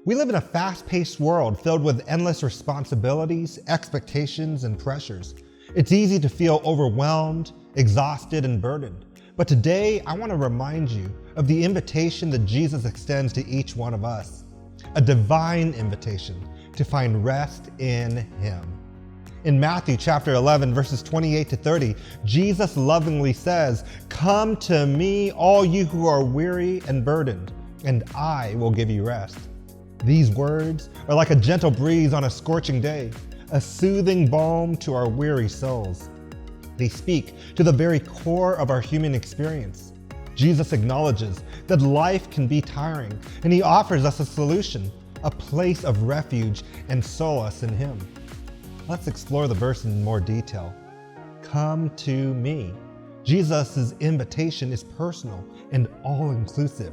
We live in a fast-paced world filled with endless responsibilities, expectations, and pressures. It's easy to feel overwhelmed, exhausted, and burdened. But today, I want to remind you of the invitation that Jesus extends to each one of us, a divine invitation to find rest in Him. In Matthew chapter 11, verses 28 to 30, Jesus lovingly says, "Come to me, all you who are weary and burdened, and I will give you rest." These words are like a gentle breeze on a scorching day, a soothing balm to our weary souls. They speak to the very core of our human experience. Jesus acknowledges that life can be tiring, and He offers us a solution, a place of refuge and solace in Him. Let's explore the verse in more detail. Come to me. Jesus' invitation is personal and all-inclusive.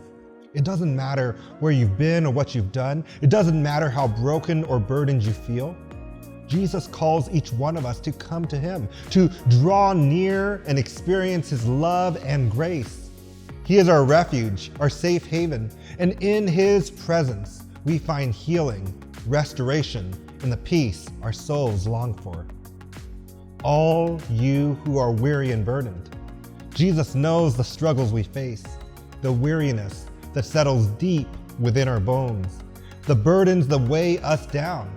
It doesn't matter where you've been or what you've done. It doesn't matter how broken or burdened you feel. Jesus calls each one of us to come to Him, to draw near and experience His love and grace. He is our refuge, our safe haven, and in His presence, we find healing, restoration, and the peace our souls long for. All you who are weary and burdened. Jesus knows the struggles we face, the weariness that settles deep within our bones, the burdens that weigh us down.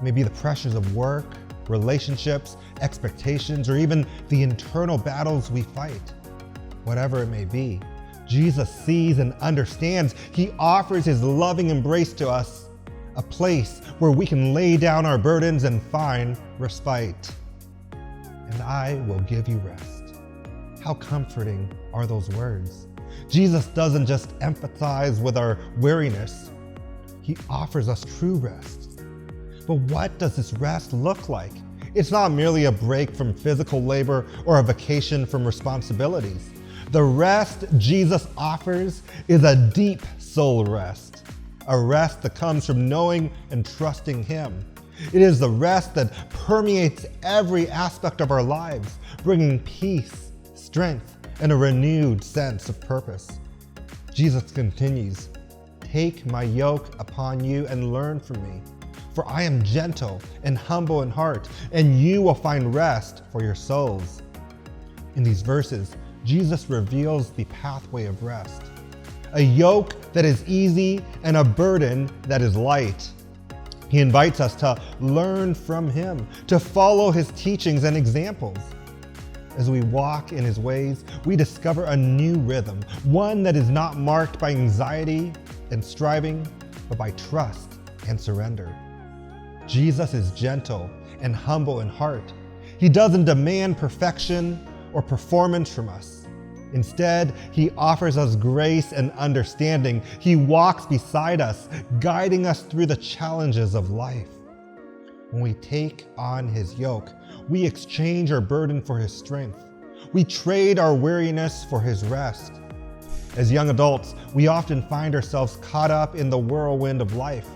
Maybe the pressures of work, relationships, expectations, or even the internal battles we fight. Whatever it may be, Jesus sees and understands. He offers His loving embrace to us, a place where we can lay down our burdens and find respite. And I will give you rest. How comforting are those words? Jesus doesn't just empathize with our weariness. He offers us true rest. But what does this rest look like? It's not merely a break from physical labor or a vacation from responsibilities. The rest Jesus offers is a deep soul rest, a rest that comes from knowing and trusting Him. It is the rest that permeates every aspect of our lives, bringing peace, strength, and a renewed sense of purpose. Jesus continues, "Take my yoke upon you and learn from me, for I am gentle and humble in heart, and you will find rest for your souls." In these verses, Jesus reveals the pathway of rest, a yoke that is easy and a burden that is light. He invites us to learn from Him, to follow His teachings and examples. As we walk in His ways, we discover a new rhythm, one that is not marked by anxiety and striving, but by trust and surrender. Jesus is gentle and humble in heart. He doesn't demand perfection or performance from us. Instead, He offers us grace and understanding. He walks beside us, guiding us through the challenges of life. When we take on His yoke, we exchange our burden for His strength. We trade our weariness for His rest. As young adults, we often find ourselves caught up in the whirlwind of life.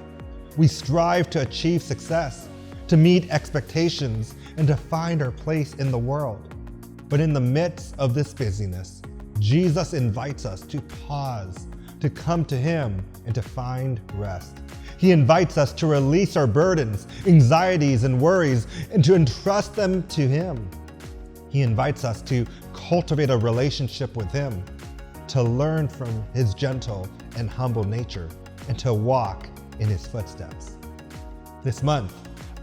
We strive to achieve success, to meet expectations, and to find our place in the world. But in the midst of this busyness, Jesus invites us to pause, to come to Him, and to find rest. He invites us to release our burdens, anxieties, and worries, and to entrust them to Him. He invites us to cultivate a relationship with Him, to learn from His gentle and humble nature, and to walk in His footsteps. This month,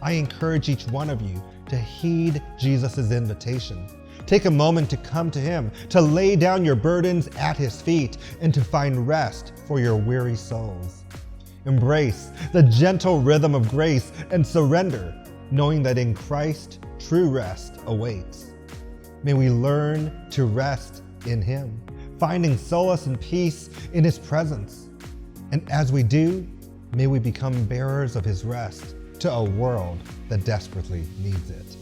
I encourage each one of you to heed Jesus' invitation. Take a moment to come to Him, to lay down your burdens at His feet, and to find rest for your weary souls. Embrace the gentle rhythm of grace and surrender, knowing that in Christ, true rest awaits. May we learn to rest in Him, finding solace and peace in His presence. And as we do, may we become bearers of His rest to a world that desperately needs it.